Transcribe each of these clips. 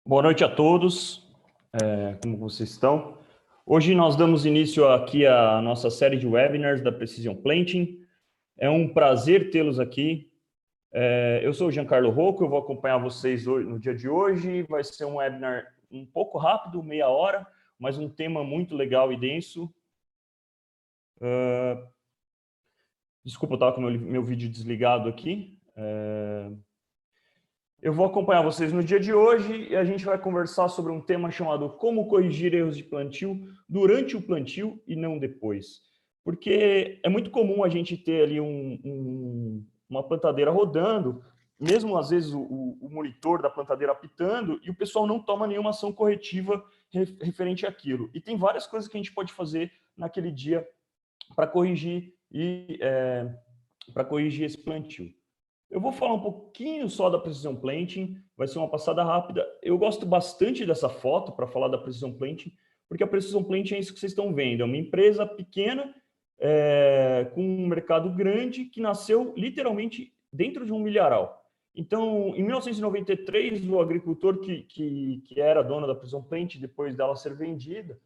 Boa noite a todos, como vocês estão? Hoje nós damos início aqui à nossa série de webinars da Precision Planting. É um prazer tê-los aqui. Eu sou o Giancarlo Rocco, eu vou acompanhar vocês no dia de hoje. Vai ser um webinar um pouco rápido, meia hora, mas um tema muito legal e denso. Desculpa, eu estava com meu vídeo desligado aqui. Eu vou acompanhar vocês no dia de hoje e a gente vai conversar sobre um tema chamado como corrigir erros de plantio durante o plantio e não depois. Porque é muito comum a gente ter ali uma plantadeira rodando, mesmo às vezes o monitor da plantadeira apitando, e o pessoal não toma nenhuma ação corretiva referente àquilo. E tem várias coisas que a gente pode fazer naquele dia para corrigir esse plantio. Eu vou falar um pouquinho só da Precision Planting, vai ser uma passada rápida. Eu gosto bastante dessa foto para falar da Precision Planting, porque a Precision Planting é isso que vocês estão vendo, é uma empresa pequena, com um mercado grande, que nasceu literalmente dentro de um milharal. Então, em 1993, o agricultor que era dono da Precision Planting, depois dela ser vendida,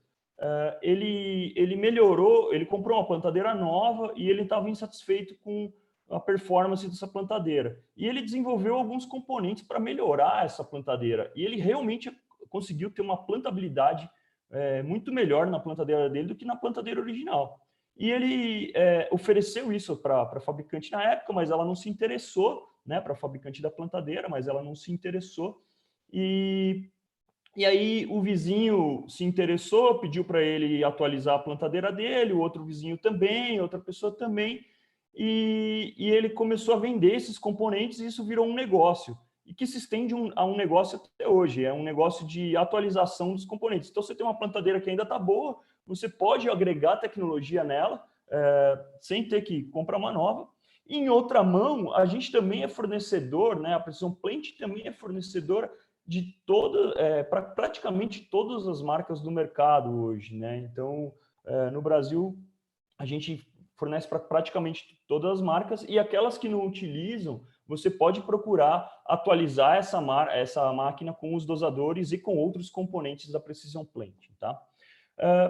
ele melhorou, ele comprou uma plantadeira nova e ele estava insatisfeito com a performance dessa plantadeira. E ele desenvolveu alguns componentes para melhorar essa plantadeira. E ele realmente conseguiu ter uma plantabilidade muito melhor na plantadeira dele do que na plantadeira original. E ele ofereceu isso para a fabricante na época, mas ela não se interessou, né, para a fabricante da plantadeira, mas ela não se interessou. E aí o vizinho se interessou, pediu para ele atualizar a plantadeira dele, o outro vizinho também, outra pessoa também, e ele começou a vender esses componentes e isso virou um negócio, e que se estende a um negócio até hoje, é um negócio de atualização dos componentes. Então, você tem uma plantadeira que ainda está boa, você pode agregar tecnologia nela, sem ter que comprar uma nova. E, em outra mão, a gente também é fornecedor, né? A Precision Plant também é fornecedora de para praticamente todas as marcas do mercado hoje, né? Então, no Brasil, a gente fornece para praticamente todas as marcas, e aquelas que não utilizam, você pode procurar atualizar essa máquina com os dosadores e com outros componentes da Precision Planting, tá?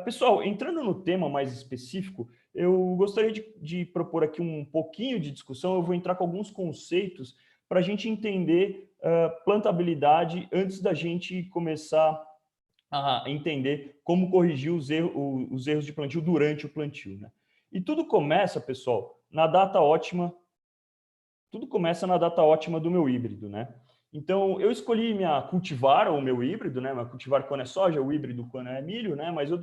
Pessoal, entrando no tema mais específico, eu gostaria de propor aqui um pouquinho de discussão. Eu vou entrar com alguns conceitos para a gente entender plantabilidade antes da gente começar a entender como corrigir os erros de plantio durante o plantio, né? E tudo começa, pessoal, na data ótima. Tudo começa na data ótima do meu híbrido, né? Então, eu escolhi minha cultivar, ou meu híbrido, né? Minha cultivar quando é soja, o híbrido quando é milho, né? Mas eu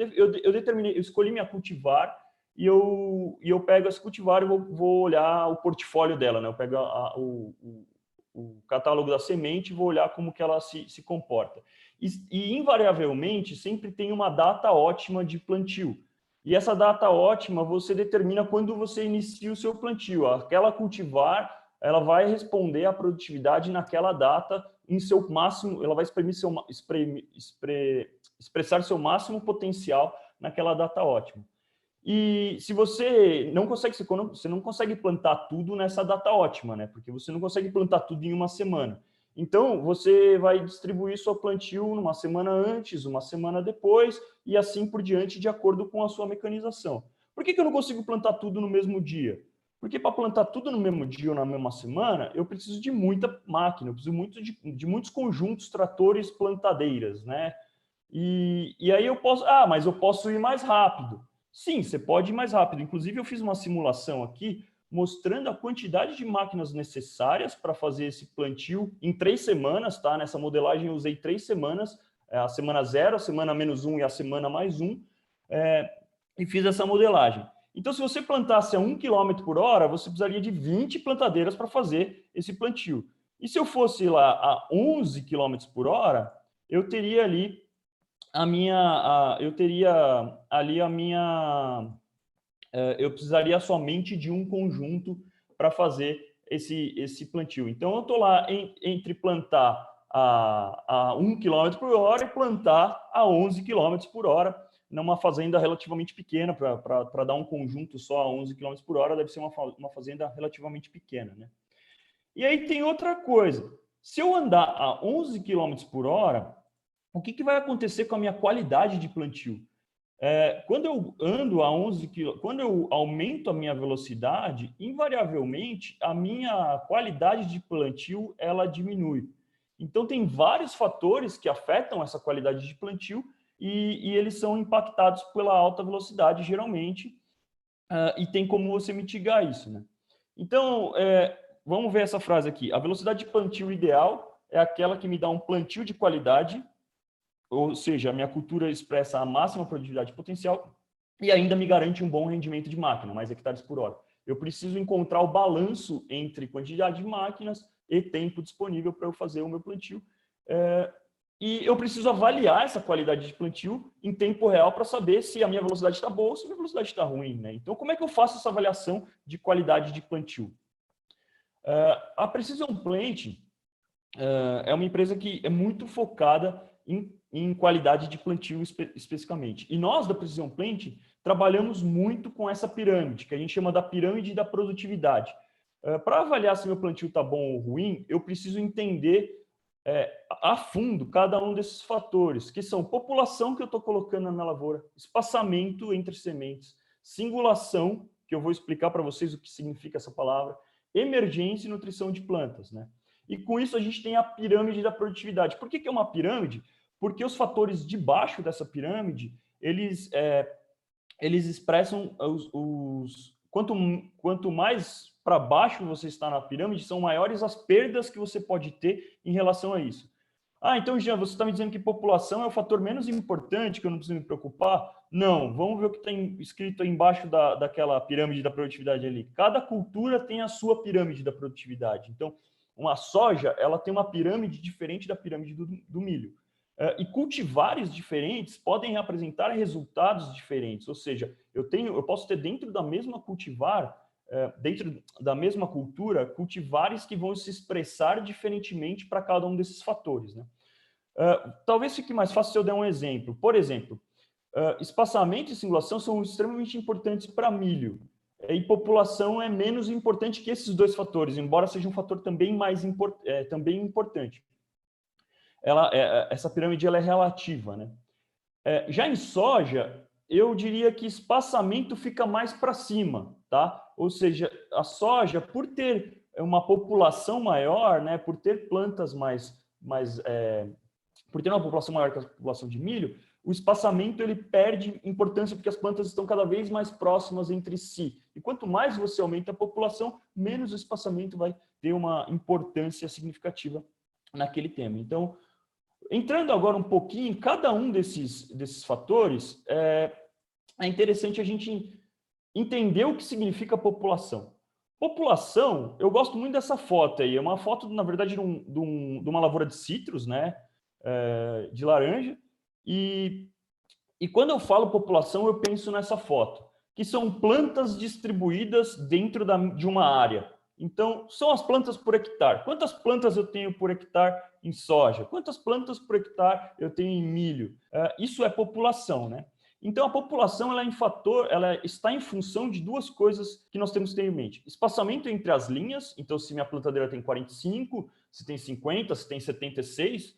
escolhi minha cultivar e eu pego essa cultivar e vou olhar o portfólio dela, né? Eu pego o catálogo da semente e vou olhar como que ela se comporta. E, invariavelmente, sempre tem uma data ótima de plantio. E essa data ótima você determina quando você inicia o seu plantio. Aquela cultivar, ela vai responder à produtividade naquela data em seu máximo, ela vai expressar seu máximo potencial naquela data ótima. E se você não consegue plantar tudo nessa data ótima, né? Porque você não consegue plantar tudo em uma semana. Então, você vai distribuir seu plantio numa semana antes, uma semana depois, e assim por diante, de acordo com a sua mecanização. Por que eu não consigo plantar tudo no mesmo dia? Porque para plantar tudo no mesmo dia ou na mesma semana, eu preciso de muita máquina, eu preciso de muitos conjuntos, tratores, plantadeiras, né? E aí mas eu posso ir mais rápido. Sim, você pode ir mais rápido. Inclusive, eu fiz uma simulação aqui mostrando a quantidade de máquinas necessárias para fazer esse plantio em 3 semanas, tá? Nessa modelagem eu usei 3 semanas, a semana 0, a semana -1 e a semana +1, e fiz essa modelagem. Então, se você plantasse a 1 km por hora, você precisaria de 20 plantadeiras para fazer esse plantio. E se eu fosse lá a 11 km por hora, eu teria ali eu precisaria somente de um conjunto para fazer esse plantio. Então, eu estou lá entre plantar a 1 km por hora e plantar a 11 km por hora, numa fazenda relativamente pequena, para dar um conjunto só a 11 km por hora, deve ser uma fazenda relativamente pequena, né? E aí tem outra coisa. Se eu andar a 11 km por hora, o que vai acontecer com a minha qualidade de plantio? Quando eu ando a 11 km, quando eu aumento a minha velocidade, invariavelmente a minha qualidade de plantio ela diminui. Então tem vários fatores que afetam essa qualidade de plantio e eles são impactados pela alta velocidade geralmente, e tem como você mitigar isso, né? Então, vamos ver essa frase aqui. A velocidade de plantio ideal é aquela que me dá um plantio de qualidade, ou seja, a minha cultura expressa a máxima produtividade potencial e ainda me garante um bom rendimento de máquina, mais hectares por hora. Eu preciso encontrar o balanço entre quantidade de máquinas e tempo disponível para eu fazer o meu plantio. E eu preciso avaliar essa qualidade de plantio em tempo real para saber se a minha velocidade está boa ou se a minha velocidade está ruim, né? Então, como é que eu faço essa avaliação de qualidade de plantio? A Precision Planting é uma empresa que é muito focada em qualidade de plantio especificamente. E nós, da Precision Planting, trabalhamos muito com essa pirâmide, que a gente chama da pirâmide da produtividade. Para avaliar se meu plantio está bom ou ruim, eu preciso entender a fundo cada um desses fatores, que são população que eu estou colocando na minha lavoura, espaçamento entre sementes, singulação, que eu vou explicar para vocês o que significa essa palavra, emergência e nutrição de plantas, né? E com isso a gente tem a pirâmide da produtividade. Por que é uma pirâmide? Porque os fatores de baixo dessa pirâmide, eles expressam quanto mais para baixo você está na pirâmide, são maiores as perdas que você pode ter em relação a isso. Então, Jean, você está me dizendo que população é o fator menos importante, que eu não preciso me preocupar? Não, vamos ver o que está escrito aí embaixo daquela pirâmide da produtividade ali. Cada cultura tem a sua pirâmide da produtividade. Então, uma soja, ela tem uma pirâmide diferente da pirâmide do milho. E cultivares diferentes podem apresentar resultados diferentes, ou seja, eu posso ter dentro da mesma cultivar, dentro da mesma cultura, cultivares que vão se expressar diferentemente para cada um desses fatores, né? Talvez fique mais fácil se eu der um exemplo. Por exemplo, espaçamento e singulação são extremamente importantes para milho, e população é menos importante que esses dois fatores, embora seja um fator também também importante. Essa pirâmide ela é relativa, né? Já em soja, eu diria que espaçamento fica mais para cima, tá? Ou seja, a soja, por ter uma população maior, né, por ter plantas por ter uma população maior que a população de milho, o espaçamento ele perde importância porque as plantas estão cada vez mais próximas entre si. E quanto mais você aumenta a população, menos o espaçamento vai ter uma importância significativa naquele tema. Então, entrando agora um pouquinho em cada um desses fatores, é interessante a gente entender o que significa população. População, eu gosto muito dessa foto aí, é uma foto, na verdade, de uma lavoura de citros, né, de laranja, e quando eu falo população, eu penso nessa foto, que são plantas distribuídas dentro de uma área. Então, são as plantas por hectare. Quantas plantas eu tenho por hectare em soja? Quantas plantas por hectare eu tenho em milho? Isso é população, né? Então, a população ela está em função de duas coisas que nós temos que ter em mente. Espaçamento entre as linhas, então se minha plantadeira tem 45, se tem 50, se tem 76,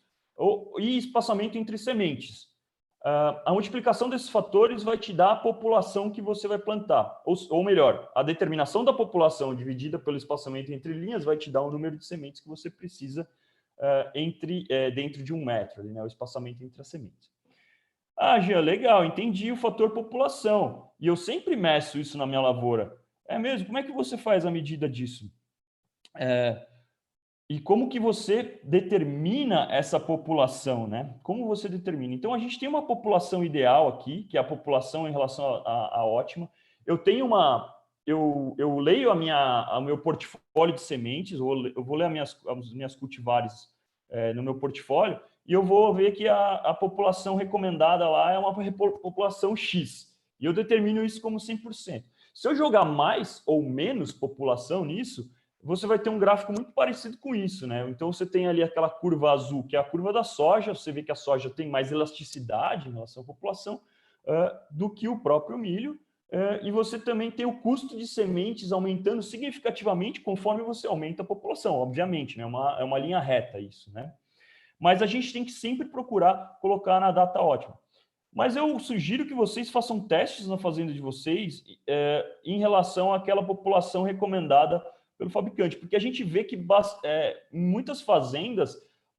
e espaçamento entre sementes. A multiplicação desses fatores vai te dar a população que você vai plantar. Ou melhor, a determinação da população dividida pelo espaçamento entre linhas vai te dar o número de sementes que você precisa dentro de 1 metro, né, o espaçamento entre as sementes. Jean, legal, entendi o fator população. E eu sempre meço isso na minha lavoura. É mesmo? Como é que você faz a medida disso? E como que você determina essa população, né? Como você determina? Então, a gente tem uma população ideal aqui, que é a população em relação à ótima. Eu leio o meu portfólio de sementes, eu vou ler as minhas cultivares no meu portfólio, e eu vou ver que a população recomendada lá é uma população X. E eu determino isso como 100%. Se eu jogar mais ou menos população nisso, você vai ter um gráfico muito parecido com isso, né? Então, você tem ali aquela curva azul, que é a curva da soja, você vê que a soja tem mais elasticidade em relação à população do que o próprio milho, e você também tem o custo de sementes aumentando significativamente conforme você aumenta a população, obviamente, né? É uma linha reta isso, né? Mas a gente tem que sempre procurar colocar na data ótima. Mas eu sugiro que vocês façam testes na fazenda de vocês em relação àquela população recomendada pelo fabricante, porque a gente vê que em muitas fazendas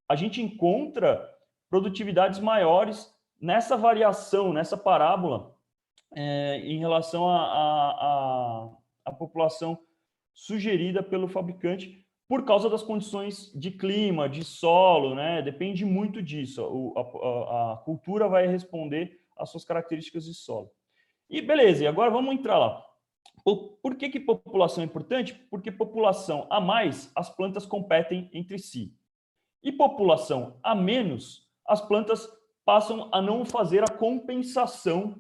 a gente encontra produtividades maiores nessa variação, nessa parábola, em relação à população sugerida pelo fabricante, por causa das condições de clima, de solo, né? Depende muito disso. A cultura vai responder às suas características de solo. E beleza, e agora vamos entrar lá. Por que população é importante? Porque população a mais, as plantas competem entre si. E população a menos, as plantas passam a não fazer a compensação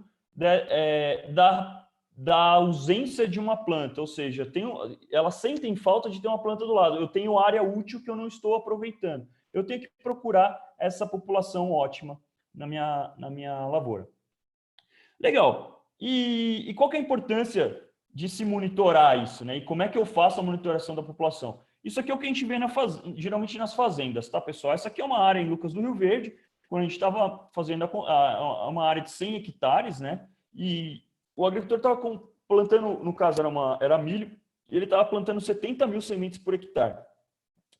da ausência de uma planta, ou seja, elas sentem falta de ter uma planta do lado. Eu tenho área útil que eu não estou aproveitando. Eu tenho que procurar essa população ótima na minha lavoura. Legal. E qual que é a importância de se monitorar isso, né? E como é que eu faço a monitoração da população? Isso aqui é o que a gente vê geralmente nas fazendas, tá, pessoal? Essa aqui é uma área em Lucas do Rio Verde, quando a gente estava fazendo uma área de 100 hectares, né? E o agricultor estava plantando, no caso era milho, e ele estava plantando 70 mil sementes por hectare.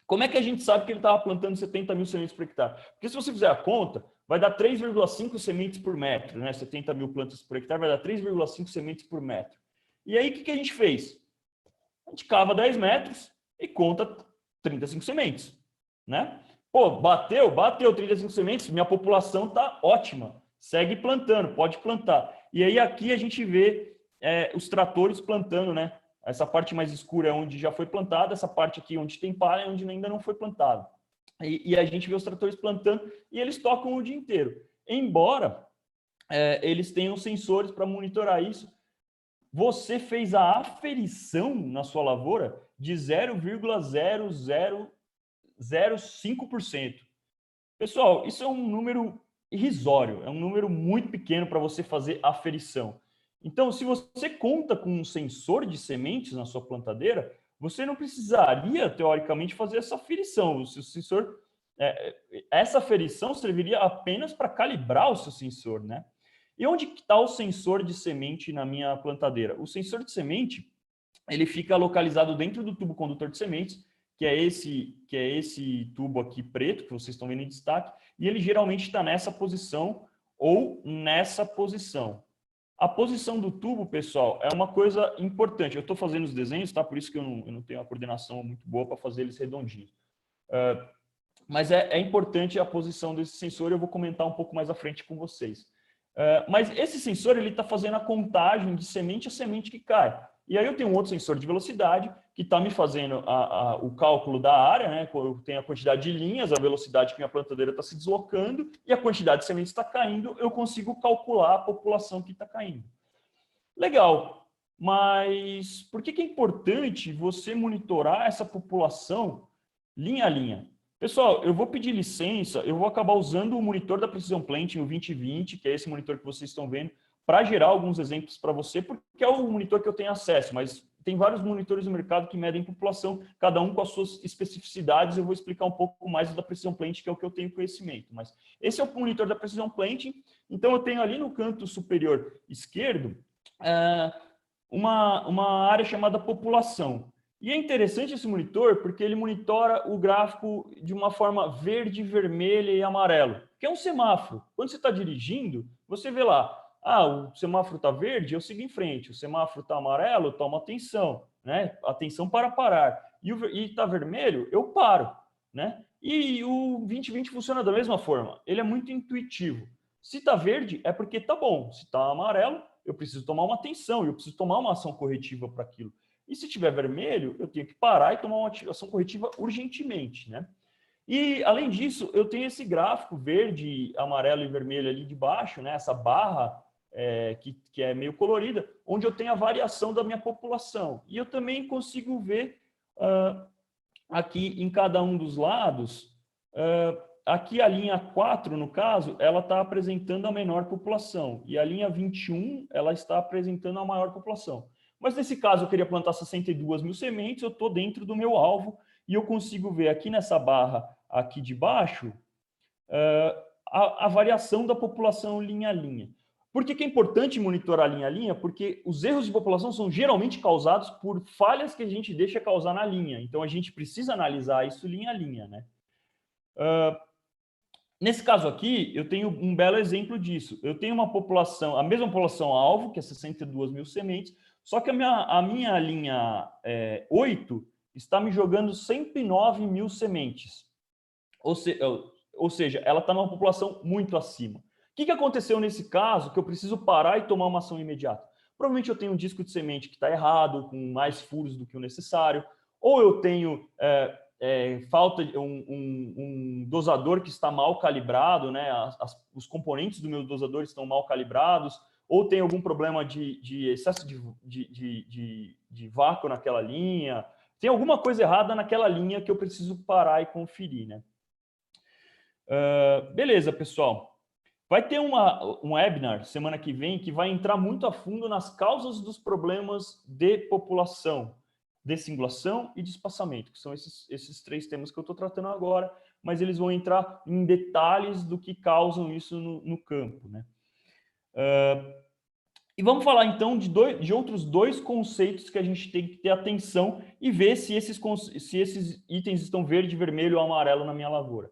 Como é que a gente sabe que ele estava plantando 70 mil sementes por hectare? Porque se você fizer a conta, vai dar 3,5 sementes por metro, né? 70 mil plantas por hectare vai dar 3,5 sementes por metro. E aí, o que a gente fez? A gente cava 10 metros e conta 35 sementes, né? Pô, bateu 35 sementes, minha população está ótima. Segue plantando, pode plantar. E aí aqui a gente vê os tratores plantando, né? Essa parte mais escura é onde já foi plantada, essa parte aqui onde tem palha é onde ainda não foi plantado. E a gente vê os tratores plantando e eles tocam o dia inteiro. Embora eles tenham sensores para monitorar isso, você fez a aferição na sua lavoura de 0,0005%. Pessoal, isso é um número irrisório, é um número muito pequeno para você fazer aferição. Então, se você conta com um sensor de sementes na sua plantadeira, você não precisaria, teoricamente, fazer essa aferição. O seu sensor, essa aferição serviria apenas para calibrar o seu sensor, né? E onde está o sensor de semente na minha plantadeira? O sensor de semente, ele fica localizado dentro do tubo condutor de sementes, que é esse tubo aqui preto, que vocês estão vendo em destaque, e ele geralmente está nessa posição ou nessa posição. A posição do tubo, pessoal, é uma coisa importante. Eu estou fazendo os desenhos, tá? Por isso que eu não tenho a coordenação muito boa para fazer eles redondinhos. Mas é importante a posição desse sensor, eu vou comentar um pouco mais à frente com vocês. Mas esse sensor está fazendo a contagem de semente a semente que cai. E aí eu tenho um outro sensor de velocidade que está me fazendo o cálculo da área, né? Eu tenho a quantidade de linhas, a velocidade que minha plantadeira está se deslocando e a quantidade de sementes está caindo, eu consigo calcular a população que está caindo. Legal, mas por que é importante você monitorar essa população linha a linha? Pessoal, eu vou pedir licença, eu vou acabar usando o monitor da Precision Planting, o 2020, que é esse monitor que vocês estão vendo, para gerar alguns exemplos para você, porque é o monitor que eu tenho acesso, mas tem vários monitores no mercado que medem população, cada um com as suas especificidades. Eu vou explicar um pouco mais da Precision Planting, que é o que eu tenho conhecimento. Mas esse é o monitor da Precision Planting. Então, eu tenho ali no canto superior esquerdo uma área chamada população. E é interessante esse monitor porque ele monitora o gráfico de uma forma verde, vermelha e amarelo, que é um semáforo. Quando você está dirigindo, você vê lá, o semáforo está verde, eu sigo em frente. O semáforo está amarelo, toma atenção, né? Atenção para parar. E está vermelho, eu paro, né? E o 2020 funciona da mesma forma. Ele é muito intuitivo. Se está verde, é porque está bom. Se está amarelo, eu preciso tomar uma atenção, eu preciso tomar uma ação corretiva para aquilo. E se tiver vermelho, eu tenho que parar e tomar uma ação corretiva urgentemente, né? E, além disso, eu tenho esse gráfico verde, amarelo e vermelho ali de baixo, né? Essa barra que é meio colorida, onde eu tenho a variação da minha população. E eu também consigo ver aqui em cada um dos lados, aqui a linha 4, no caso, ela está apresentando a menor população. E a linha 21, ela está apresentando a maior população. Mas nesse caso eu queria plantar 62 mil sementes, eu estou dentro do meu alvo e eu consigo ver aqui nessa barra aqui de baixo a variação da população linha a linha. Por que é importante monitorar linha a linha? Porque os erros de população são geralmente causados por falhas que a gente deixa causar na linha. Então, a gente precisa analisar isso linha a linha, né? Nesse caso aqui, eu tenho um belo exemplo disso. Eu tenho uma população, a mesma população-alvo, que é 62 mil sementes, só que a minha linha 8 está me jogando 109 mil sementes. Ou seja, ela está numa população muito acima. O que aconteceu nesse caso que eu preciso parar e tomar uma ação imediata? Provavelmente eu tenho um disco de semente que está errado, com mais furos do que o necessário, ou eu tenho falta de um dosador que está mal calibrado, né? Os componentes do meu dosador estão mal calibrados, ou tem algum problema de excesso de vácuo naquela linha, tem alguma coisa errada naquela linha que eu preciso parar e conferir, né? Beleza, pessoal. Vai ter um webinar semana que vem que vai entrar muito a fundo nas causas dos problemas de população, de singulação e de espaçamento, que são esses 3 temas que eu estou tratando agora, mas eles vão entrar em detalhes do que causam isso no campo, né? E vamos falar, então, de outros 2 conceitos que a gente tem que ter atenção e ver se esses itens estão verde, vermelho ou amarelo na minha lavoura.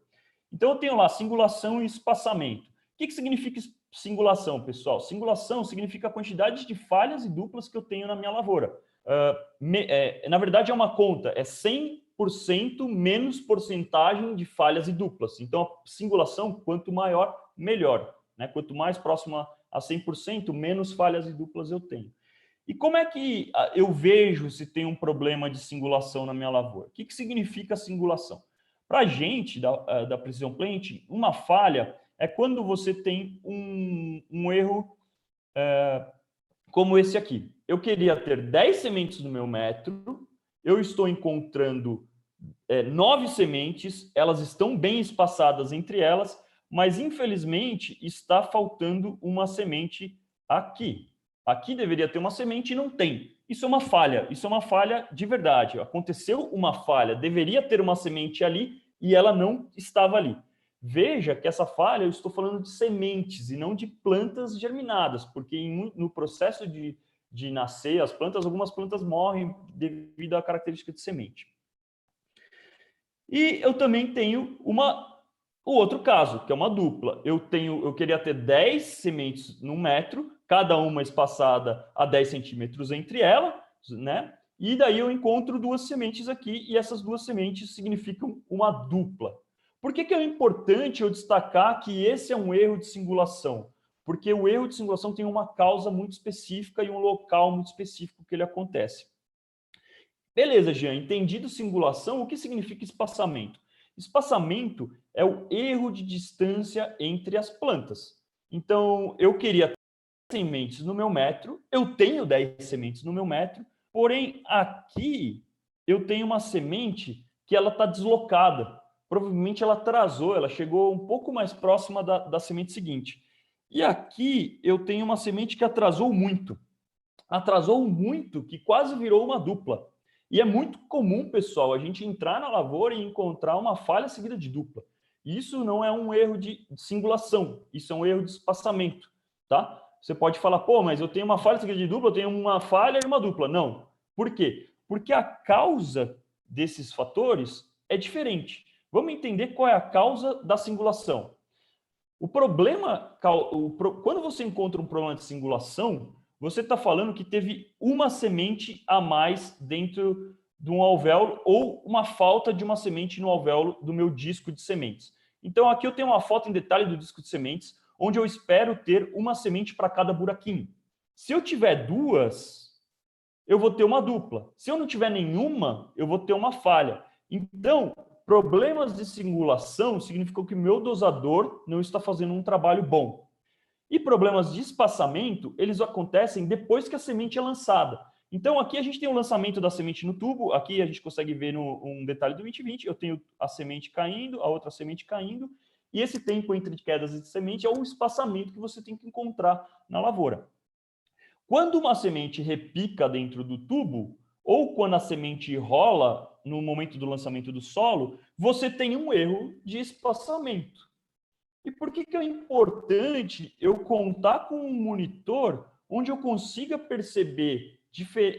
Então, eu tenho lá singulação e espaçamento. O que significa singulação, pessoal? Singulação significa a quantidade de falhas e duplas que eu tenho na minha lavoura. Na verdade, é uma conta, é 100% menos porcentagem de falhas e duplas. Então, a singulação, quanto maior, melhor, né? Quanto mais próxima a 100%, menos falhas e duplas eu tenho. E como é que eu vejo se tem um problema de singulação na minha lavoura? O que significa singulação? Para a gente, da Precision Planting, uma falha é quando você tem um erro como esse aqui. Eu queria ter 10 sementes no meu metro, eu estou encontrando 9 sementes, elas estão bem espaçadas entre elas, mas infelizmente está faltando uma semente aqui. Aqui deveria ter uma semente e não tem. Isso é uma falha de verdade. Aconteceu uma falha, deveria ter uma semente ali e ela não estava ali. Veja que essa falha, eu estou falando de sementes e não de plantas germinadas, porque no processo de nascer as plantas, algumas plantas morrem devido à característica de semente. E eu também tenho o outro caso, que é uma dupla. Eu queria ter 10 sementes no metro, cada uma espaçada a 10 centímetros entre elas, né? E daí eu encontro 2 sementes aqui, e essas 2 sementes significam uma dupla. Por que é importante eu destacar que esse é um erro de singulação? Porque o erro de singulação tem uma causa muito específica e um local muito específico que ele acontece. Beleza, Jean, entendido singulação, o que significa espaçamento? Espaçamento é o erro de distância entre as plantas. Então, eu queria 10 sementes no meu metro, eu tenho 10 sementes no meu metro, porém, aqui eu tenho uma semente que ela está deslocada. Provavelmente ela atrasou, ela chegou um pouco mais próxima da semente seguinte. E aqui eu tenho uma semente que atrasou muito. Atrasou muito, que quase virou uma dupla. E é muito comum, pessoal, a gente entrar na lavoura e encontrar uma falha seguida de dupla. Isso não é um erro de singulação, isso é um erro de espaçamento, tá? Você pode falar, pô, mas eu tenho uma falha seguida de dupla, eu tenho uma falha e uma dupla. Não. Por quê? Porque a causa desses fatores é diferente. Vamos entender qual é a causa da singulação. Quando você encontra um problema de singulação, você está falando que teve uma semente a mais dentro de um alvéolo ou uma falta de uma semente no alvéolo do meu disco de sementes. Então, aqui eu tenho uma foto em detalhe do disco de sementes, onde eu espero ter uma semente para cada buraquinho. Se eu tiver 2, eu vou ter uma dupla. Se eu não tiver nenhuma, eu vou ter uma falha. Então, problemas de singulação significam que o meu dosador não está fazendo um trabalho bom. E problemas de espaçamento, eles acontecem depois que a semente é lançada. Então, aqui a gente tem o lançamento da semente no tubo, aqui a gente consegue ver um detalhe do 2020, eu tenho a semente caindo, a outra semente caindo, e esse tempo entre quedas de semente é o espaçamento que você tem que encontrar na lavoura. Quando uma semente repica dentro do tubo, ou quando a semente rola no momento do lançamento do solo, você tem um erro de espaçamento. E por que é importante eu contar com um monitor onde eu consiga perceber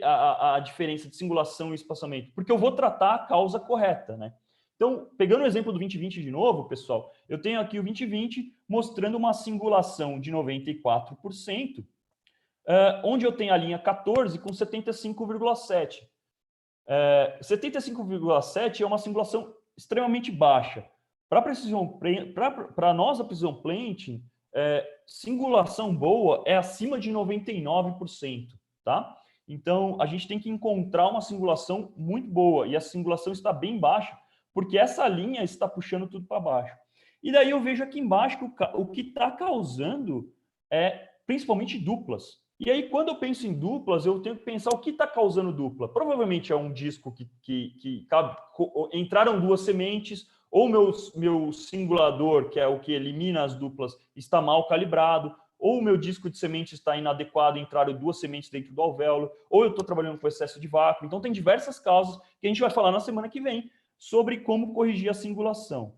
a diferença de singulação e espaçamento? Porque eu vou tratar a causa correta, né? Então, pegando o exemplo do 2020 de novo, pessoal, eu tenho aqui o 2020 mostrando uma singulação de 94%, onde eu tenho a linha 14 com 75,7. 75,7 é uma singulação extremamente baixa. Para nós, a Precision Planting, singulação boa é acima de 99%, tá? Então, a gente tem que encontrar uma singulação muito boa, e a singulação está bem baixa, porque essa linha está puxando tudo para baixo. E daí eu vejo aqui embaixo que o que está causando é principalmente duplas. E aí, quando eu penso em duplas, eu tenho que pensar o que está causando dupla. Provavelmente é um disco que entraram duas sementes, ou meu singulador, que é o que elimina as duplas, está mal calibrado, ou o meu disco de semente está inadequado, entraram duas sementes dentro do alvéolo, ou eu estou trabalhando com excesso de vácuo. Então, tem diversas causas que a gente vai falar na semana que vem sobre como corrigir a singulação.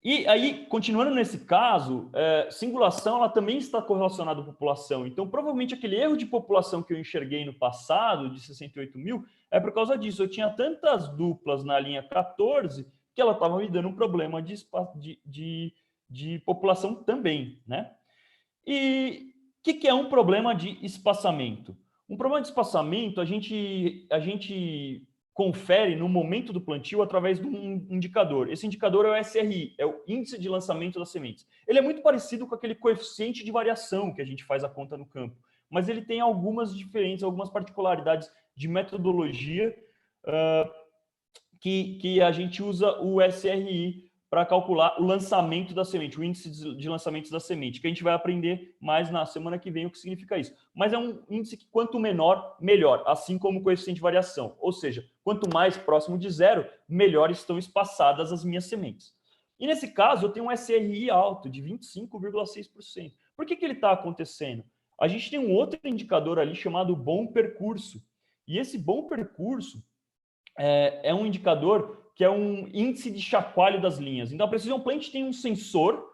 E aí, continuando nesse caso, singulação ela também está correlacionada à população. Então, provavelmente, aquele erro de população que eu enxerguei no passado, de 68 mil, é por causa disso. Eu tinha tantas duplas na linha 14 que ela estava me dando um problema de população também, né? E o que é um problema de espaçamento? Um problema de espaçamento, a gente confere no momento do plantio através de um indicador. Esse indicador é o SRI, é o Índice de Lançamento das Sementes. Ele é muito parecido com aquele coeficiente de variação que a gente faz a conta no campo, mas ele tem algumas diferenças, algumas particularidades de metodologia que a gente usa o SRI para calcular o lançamento da semente, o índice de lançamentos da semente, que a gente vai aprender mais na semana que vem o que significa isso. Mas é um índice que quanto menor, melhor, assim como o coeficiente de variação. Ou seja, quanto mais próximo de zero, melhor estão espaçadas as minhas sementes. E nesse caso, eu tenho um SRI alto, de 25,6%. Por que ele está acontecendo? A gente tem um outro indicador ali chamado bom percurso. E esse bom percurso é um indicador que é um índice de chacoalho das linhas. Então, a Precision Plant tem um sensor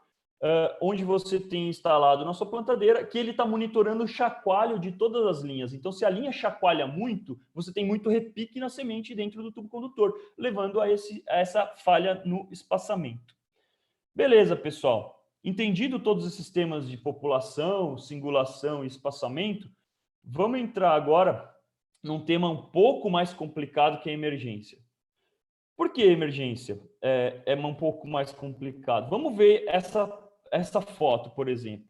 onde você tem instalado na sua plantadeira, que ele está monitorando o chacoalho de todas as linhas. Então, se a linha chacoalha muito, você tem muito repique na semente dentro do tubo condutor, levando a essa falha no espaçamento. Beleza, pessoal. Entendido todos esses temas de população, singulação e espaçamento, vamos entrar agora num tema um pouco mais complicado, que é a emergência. Por que emergência é um pouco mais complicado? Vamos ver essa foto, por exemplo.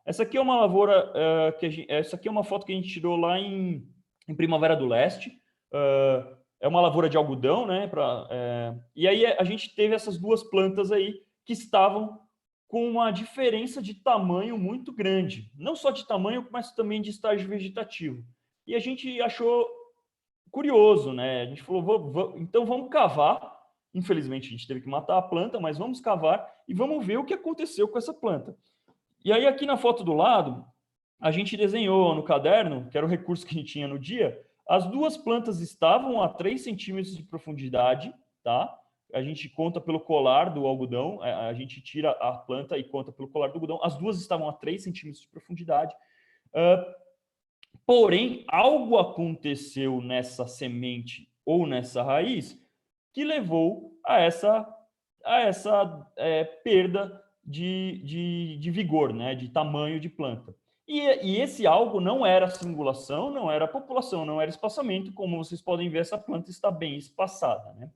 Essa aqui é uma lavoura, essa aqui é uma foto que a gente tirou lá em Primavera do Leste. É uma lavoura de algodão, né? E aí a gente teve essas duas plantas aí que estavam com uma diferença de tamanho muito grande. Não só de tamanho, mas também de estágio vegetativo. E a gente achou curioso, né? A gente falou, então vamos cavar. Infelizmente, a gente teve que matar a planta, mas vamos cavar e vamos ver o que aconteceu com essa planta. E aí, aqui na foto do lado, a gente desenhou no caderno, que era o recurso que a gente tinha no dia, as duas plantas estavam a 3 centímetros de profundidade, tá? A gente conta pelo colar do algodão, a gente tira a planta e conta pelo colar do algodão. As duas estavam a 3 centímetros de profundidade. Porém, algo aconteceu nessa semente ou nessa raiz que levou a essa perda de vigor, né, de tamanho de planta. E esse algo não era singulação, não era população, não era espaçamento. Como vocês podem ver, essa planta está bem espaçada, né?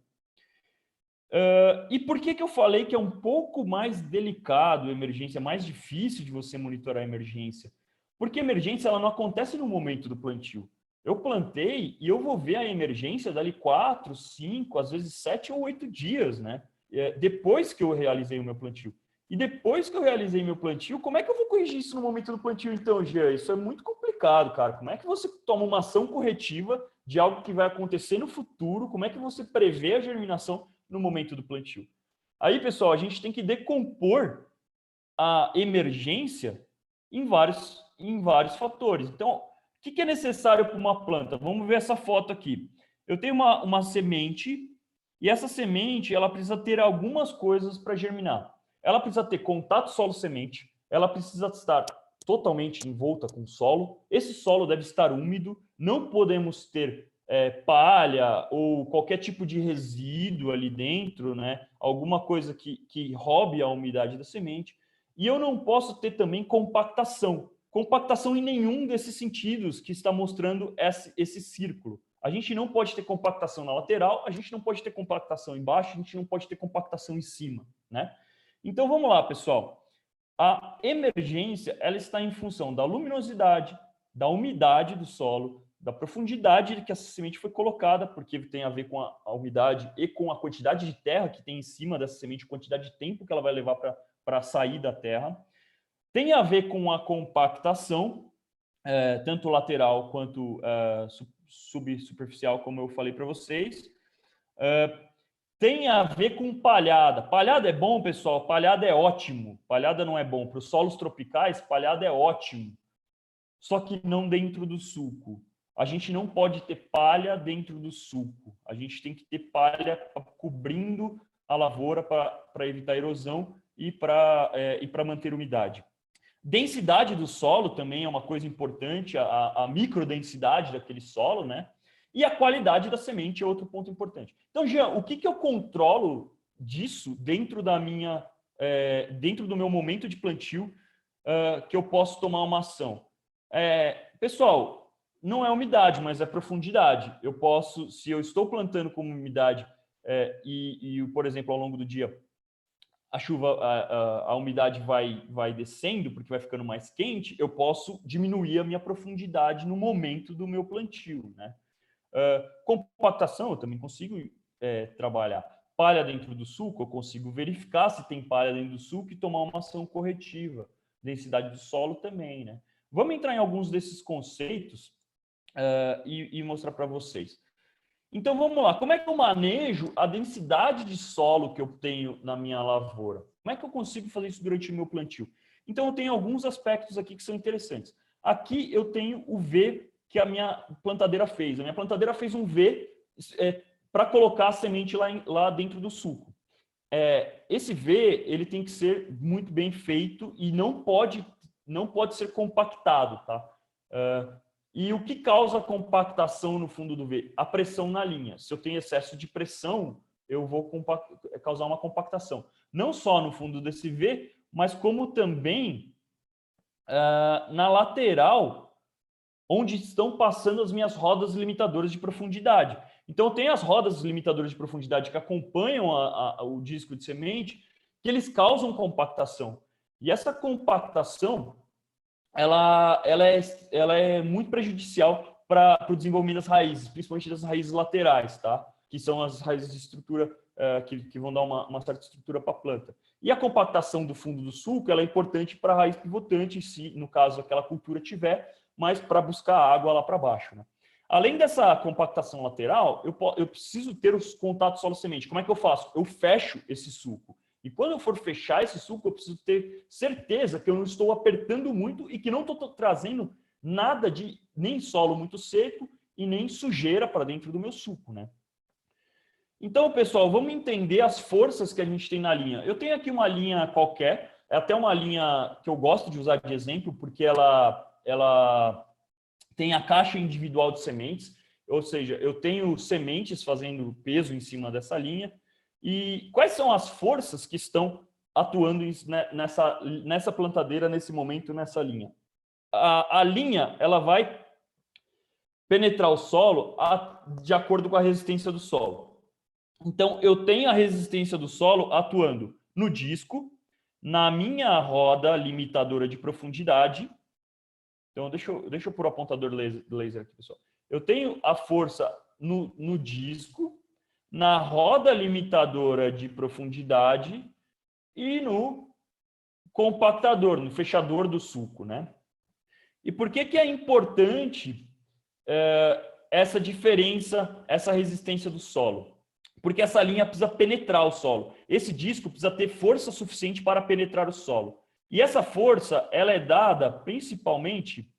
E por que eu falei que é um pouco mais delicado a emergência, mais difícil de você monitorar a emergência? Porque a emergência ela não acontece no momento do plantio. Eu plantei e eu vou ver a emergência dali 4, 5, às vezes 7 ou 8 dias, né? Depois que eu realizei o meu plantio. E depois que eu realizei meu plantio, como é que eu vou corrigir isso no momento do plantio, então, Jean? Isso é muito complicado, cara. Como é que você toma uma ação corretiva de algo que vai acontecer no futuro? Como é que você prevê a germinação no momento do plantio? Aí, pessoal, a gente tem que decompor a emergência em vários fatores. Então, o que é necessário para uma planta? Vamos ver essa foto aqui. Eu tenho uma semente, e essa semente ela precisa ter algumas coisas para germinar. ela precisa ter contato solo-semente, ela precisa estar totalmente envolta com o solo, esse solo deve estar úmido, não podemos ter palha ou qualquer tipo de resíduo ali dentro, né? Alguma coisa que roube a umidade da semente. E eu não posso ter também compactação. Compactação em nenhum desses sentidos que está mostrando esse círculo. A gente não pode ter compactação na lateral, a gente não pode ter compactação embaixo, a gente não pode ter compactação em cima, né? Então vamos lá, pessoal. A emergência ela está em função da luminosidade, da umidade do solo, da profundidade que essa semente foi colocada, porque tem a ver com a umidade e com a quantidade de terra que tem em cima dessa semente, quantidade de tempo que ela vai levar para sair da terra. Tem a ver com a compactação, tanto lateral quanto subsuperficial, como eu falei para vocês. Tem a ver com palhada. Palhada é bom, pessoal? Palhada é ótimo. Palhada não é bom. Para os solos tropicais, palhada é ótimo. Só que não dentro do sulco. A gente não pode ter palha dentro do sulco. A gente tem que ter palha cobrindo a lavoura para evitar erosão e para manter umidade. Densidade do solo também é uma coisa importante, a microdensidade daquele solo, né? E a qualidade da semente é outro ponto importante. Então, Jean, o que eu controlo disso dentro dentro do meu momento de plantio que eu posso tomar uma ação? Pessoal, não é umidade, mas é profundidade. Eu posso, se eu estou plantando com umidade por exemplo, ao longo do dia, a chuva, a umidade vai descendo, porque vai ficando mais quente, eu posso diminuir a minha profundidade no momento do meu plantio, né? Compactação, eu também consigo trabalhar. Palha dentro do sulco, eu consigo verificar se tem palha dentro do sulco e tomar uma ação corretiva. Densidade do solo também, né? Vamos entrar em alguns desses conceitos e mostrar para vocês. Então, vamos lá. Como é que eu manejo a densidade de solo que eu tenho na minha lavoura? Como é que eu consigo fazer isso durante o meu plantio? Então, eu tenho alguns aspectos aqui que são interessantes. Aqui eu tenho o V que a minha plantadeira fez. A minha plantadeira fez um V para colocar a semente lá dentro do sulco. Esse V ele tem que ser muito bem feito e não pode ser compactado, tá? E o que causa compactação no fundo do V? A pressão na linha. Se eu tenho excesso de pressão, eu vou causar uma compactação. Não só no fundo desse V, mas como também na lateral, onde estão passando as minhas rodas limitadoras de profundidade. Então, tem as rodas limitadoras de profundidade que acompanham o disco de semente, que eles causam compactação. E essa compactação ela é muito prejudicial para o desenvolvimento das raízes, principalmente das raízes laterais, tá? Que são as raízes de estrutura que vão dar uma certa estrutura para a planta. E a compactação do fundo do sulco ela é importante para a raiz pivotante, se no caso aquela cultura tiver, mas para buscar água lá para baixo, né? Além dessa compactação lateral, eu preciso ter os contatos solo-semente. Como é que eu faço? Eu fecho esse sulco. E quando eu for fechar esse sulco, eu preciso ter certeza que eu não estou apertando muito e que não estou trazendo nada de nem solo muito seco e nem sujeira para dentro do meu sulco, né? Então, pessoal, vamos entender as forças que a gente tem na linha. Eu tenho aqui uma linha qualquer, é até uma linha que eu gosto de usar de exemplo, porque ela tem a caixa individual de sementes, ou seja, eu tenho sementes fazendo peso em cima dessa linha. E quais são as forças que estão atuando nessa plantadeira, nesse momento, nessa linha? A linha ela vai penetrar o solo de acordo com a resistência do solo. Então, eu tenho a resistência do solo atuando no disco, na minha roda limitadora de profundidade. Então, deixa eu pôr o apontador laser aqui, pessoal. Eu tenho a força no disco, na roda limitadora de profundidade e no compactador, no fechador do sulco, né? E por que é importante essa diferença, essa resistência do solo? Porque essa linha precisa penetrar o solo. Esse disco precisa ter força suficiente para penetrar o solo. E essa força, ela é dada principalmente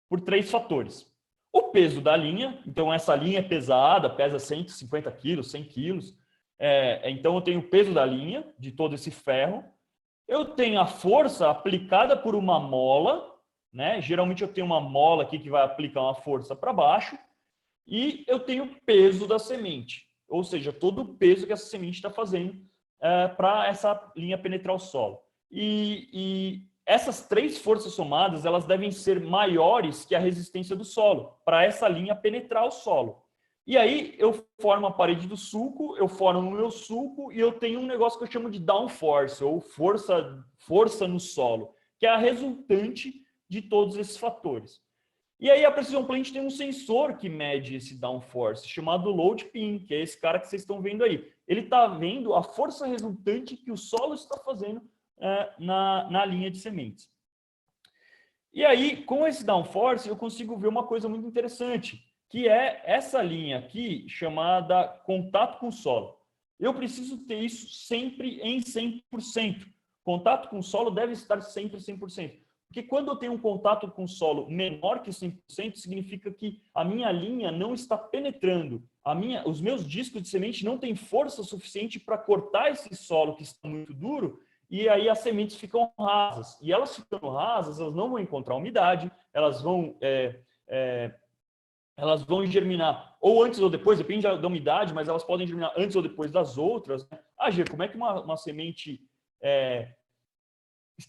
por 3 fatores. O peso da linha, então essa linha é pesada, pesa 150 quilos, 100 quilos. Então eu tenho o peso da linha, de todo esse ferro. Eu tenho a força aplicada por uma mola, né? Geralmente eu tenho uma mola aqui que vai aplicar uma força para baixo, e eu tenho o peso da semente, ou seja, todo o peso que essa semente está fazendo para essa linha penetrar o solo. E essas três forças somadas, elas devem ser maiores que a resistência do solo, para essa linha penetrar o solo. E aí eu formo a parede do sulco, eu formo o meu sulco e eu tenho um negócio que eu chamo de downforce, ou força no solo, que é a resultante de todos esses fatores. E aí a Precision Plant tem um sensor que mede esse downforce, chamado load pin, que é esse cara que vocês estão vendo aí. Ele está vendo a força resultante que o solo está fazendo na linha de sementes. E aí, com esse downforce, eu consigo ver uma coisa muito interessante, que é essa linha aqui, chamada contato com o solo. Eu preciso ter isso sempre em 100%. Contato com o solo deve estar sempre 100%. Porque quando eu tenho um contato com o solo menor que 100%, significa que a minha linha não está penetrando. Os meus discos de semente não têm força suficiente para cortar esse solo que está muito duro, e aí as sementes ficam rasas. E elas ficando rasas, elas não vão encontrar umidade, elas vão germinar ou antes ou depois, depende da umidade, mas elas podem germinar antes ou depois das outras. Ah, Gê, como é que uma semente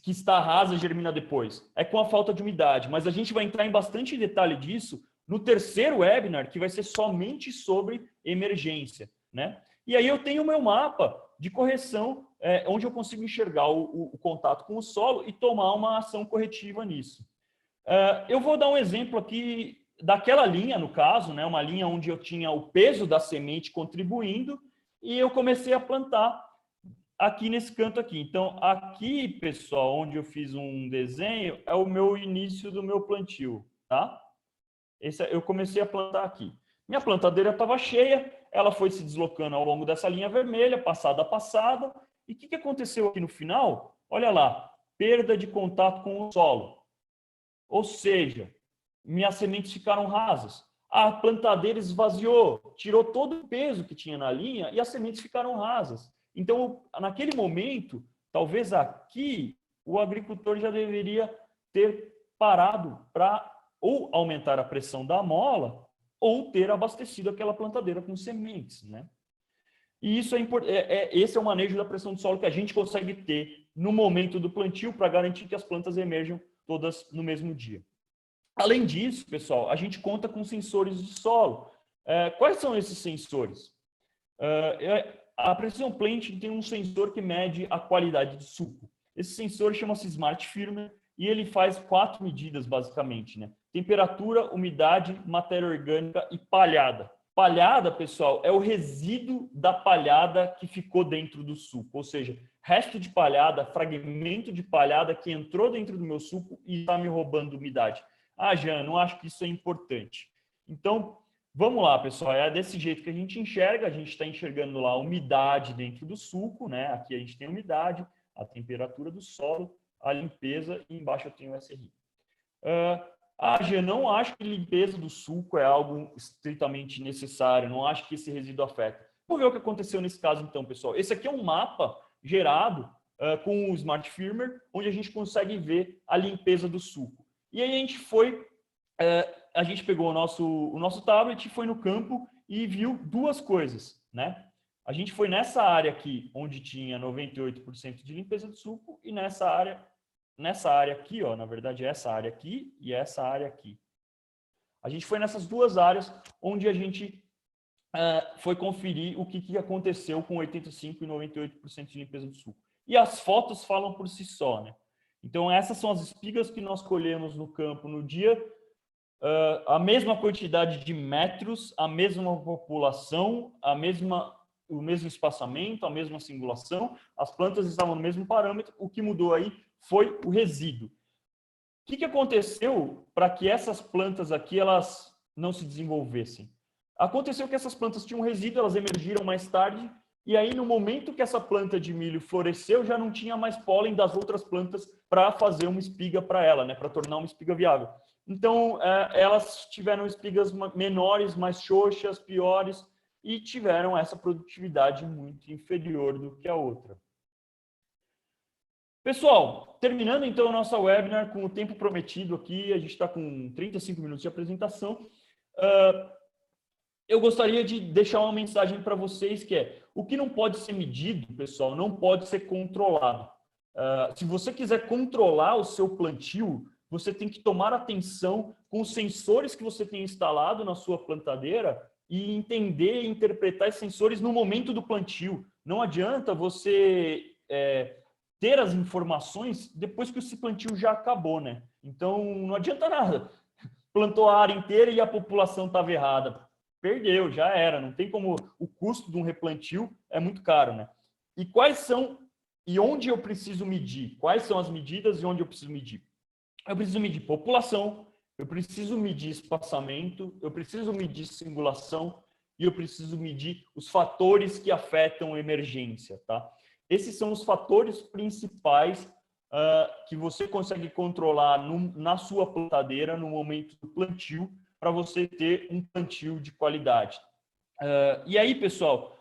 que está rasa germina depois? É com a falta de umidade, mas a gente vai entrar em bastante detalhe disso no terceiro webinar, que vai ser somente sobre emergência, né? E aí eu tenho o meu mapa de correção, onde eu consigo enxergar o contato com o solo e tomar uma ação corretiva nisso. Eu vou dar um exemplo aqui daquela linha, no caso, né, uma linha onde eu tinha o peso da semente contribuindo e eu comecei a plantar aqui nesse canto aqui. Então, aqui, pessoal, onde eu fiz um desenho, é o meu início do meu plantio, tá? Eu comecei a plantar aqui. Minha plantadeira estava cheia, ela foi se deslocando ao longo dessa linha vermelha, passada a passada. E o que aconteceu aqui no final? Olha lá, perda de contato com o solo. Ou seja, minhas sementes ficaram rasas. A plantadeira esvaziou, tirou todo o peso que tinha na linha e as sementes ficaram rasas. Então, naquele momento, talvez aqui, o agricultor já deveria ter parado para ou aumentar a pressão da mola ou ter abastecido aquela plantadeira com sementes, né? E isso esse é o manejo da pressão do solo que a gente consegue ter no momento do plantio para garantir que as plantas emerjam todas no mesmo dia. Além disso, pessoal, a gente conta com sensores de solo. Quais são esses sensores? A Precision Planting tem um sensor que mede a qualidade do suco. Esse sensor chama-se Smart Firmer e ele faz 4 medidas, basicamente, né? Temperatura, umidade, matéria orgânica e palhada. Palhada, pessoal, é o resíduo da palhada que ficou dentro do suco, ou seja, resto de palhada, fragmento de palhada que entrou dentro do meu suco e está me roubando umidade. Ah, Jean, não acho que isso é importante. Então, vamos lá, pessoal. É desse jeito que a gente enxerga. A gente está enxergando lá a umidade dentro do suco, né? Aqui a gente tem a umidade, a temperatura do solo, a limpeza e embaixo eu tenho o SRI. Jean, não acho que limpeza do suco é algo estritamente necessário. Não acho que esse resíduo afeta. Vamos ver o que aconteceu nesse caso, então, pessoal. Esse aqui é um mapa gerado com o Smart Firmer, onde a gente consegue ver a limpeza do suco. E aí a gente pegou o nosso tablet, foi no campo e viu duas coisas, né? A gente foi nessa área aqui, onde tinha 98% de limpeza do suco, e nessa área aqui, ó, na verdade, essa área aqui e essa área aqui. A gente foi nessas duas áreas onde a gente foi conferir o que aconteceu com 85% e 98% de limpeza do suco. E as fotos falam por si só, né? Então, essas são as espigas que nós colhemos no campo no dia, a mesma quantidade de metros, a mesma população, o mesmo espaçamento, a mesma singulação, as plantas estavam no mesmo parâmetro, o que mudou aí foi o resíduo. O que aconteceu para que essas plantas aqui elas não se desenvolvessem? Aconteceu que essas plantas tinham resíduo, elas emergiram mais tarde, e aí no momento que essa planta de milho floresceu, já não tinha mais pólen das outras plantas para fazer uma espiga para ela, né, para tornar uma espiga viável. Então, elas tiveram espigas menores, mais xoxas, piores, e tiveram essa produtividade muito inferior do que a outra. Pessoal, terminando então a nossa webinar com o tempo prometido aqui, a gente está com 35 minutos de apresentação. Eu gostaria de deixar uma mensagem para vocês que é: o que não pode ser medido, pessoal, não pode ser controlado. Se você quiser controlar o seu plantio, você tem que tomar atenção com os sensores que você tem instalado na sua plantadeira e entender e interpretar esses sensores no momento do plantio. Não adianta você ter as informações depois que esse plantio já acabou, né? Então, não adianta nada. Plantou a área inteira e a população estava errada. Perdeu, já era. Não tem como... O custo de um replantio é muito caro, né? E quais são... E onde eu preciso medir? Quais são as medidas e onde eu preciso medir? Eu preciso medir população, eu preciso medir espaçamento, eu preciso medir singulação e eu preciso medir os fatores que afetam a emergência, tá? Esses são os fatores principais que você consegue controlar na sua plantadeira no momento do plantio, para você ter um plantio de qualidade. E aí, pessoal,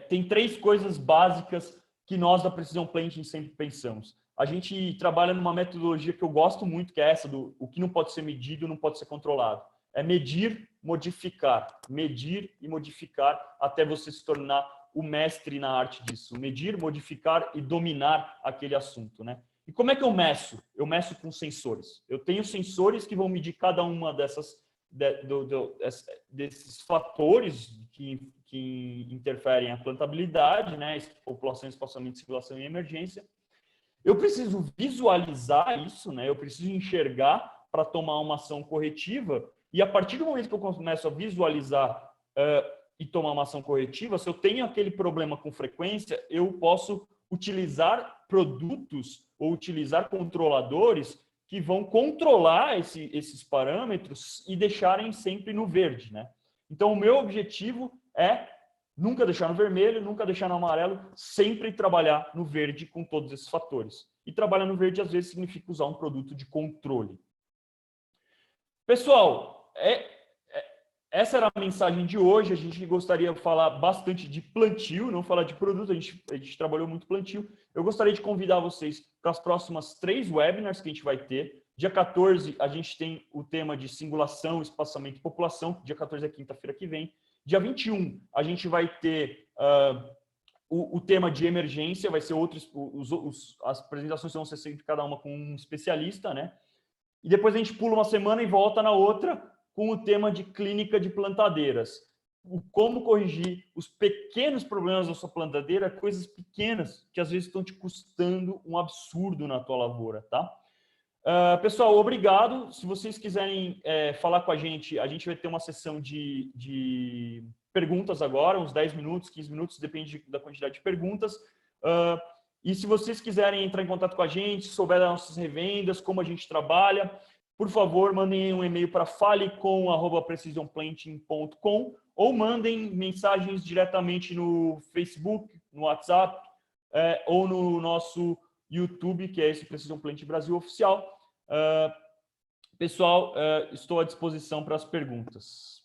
tem 3 coisas básicas que nós da Precision Planting sempre pensamos. A gente trabalha numa metodologia que eu gosto muito, que é essa do o que não pode ser medido, não pode ser controlado. É medir, modificar, medir e modificar até você se tornar o mestre na arte disso. Medir, modificar e dominar aquele assunto, né? E como é que eu meço? Eu meço com sensores. Eu tenho sensores que vão medir cada uma desses fatores que interferem a plantabilidade, né? População, espaçamento, circulação e emergência. Eu preciso visualizar isso, né? Eu preciso enxergar para tomar uma ação corretiva. E a partir do momento que eu começo a visualizar e tomar uma ação corretiva, se eu tenho aquele problema com frequência, eu posso utilizar produtos ou utilizar controladores que vão controlar esses parâmetros e deixarem sempre no verde, né? Então, o meu objetivo é nunca deixar no vermelho, nunca deixar no amarelo, sempre trabalhar no verde com todos esses fatores. E trabalhar no verde, às vezes, significa usar um produto de controle. Pessoal, essa era a mensagem de hoje. A gente gostaria de falar bastante de plantio, não falar de produto, a gente trabalhou muito plantio. Eu gostaria de convidar vocês para as próximas 3 webinars que a gente vai ter. Dia 14, a gente tem o tema de singulação, espaçamento e população. Dia 14 é quinta-feira que vem. Dia 21, a gente vai ter o tema de emergência, vai ser as apresentações vão ser sempre cada uma com um especialista, né? E depois a gente pula uma semana e volta na outra com o tema de clínica de plantadeiras. Como corrigir os pequenos problemas da sua plantadeira, coisas pequenas que às vezes estão te custando um absurdo na tua lavoura, tá? Pessoal, obrigado. Se vocês quiserem falar com a gente vai ter uma sessão de perguntas agora, uns 10 minutos, 15 minutos, depende da quantidade de perguntas. E se vocês quiserem entrar em contato com a gente, souber das nossas revendas, como a gente trabalha, por favor, mandem um e-mail para falecom@precisionplanting.com ou mandem mensagens diretamente no Facebook, no WhatsApp ou no nosso YouTube, que é esse Precision Planting Brasil Oficial. Pessoal, estou à disposição para as perguntas.